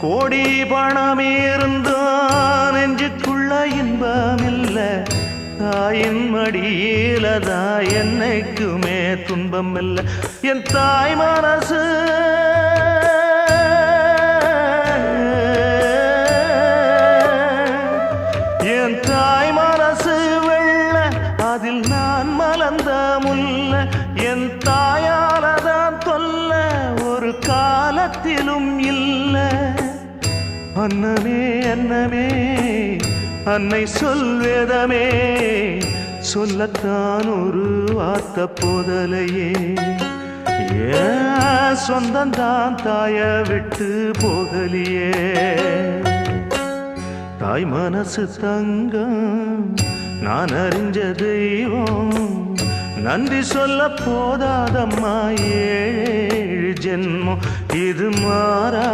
கோடி பணம் இருந்தான் நெஞ்சுக்குள்ள இன்பமில்ல தாயின் மடியிலதான் என்னைக்குமே துன்பம் இல்ல என் தாய் மனசு என் தாய் மனசு வெள்ள அதில் நான் மலர்ந்த முல்ல என் தாயாலதான் தொல்ல ஒரு காலத்திலும் இல்ல அன்னமே அன்னமே அன்னை சொல்வேதமே சொல்லத்தான் ஒரு வார்த்தை போதலையே ஏன் சொந்தந்தான் தாய விட்டு போகலியே தாய் மனசு தங்கம் நான் அறிஞ்ச தெய்வம் நன்றி சொல்ல போதாதம்மா ஏழு ஜென்மம் இது மாறா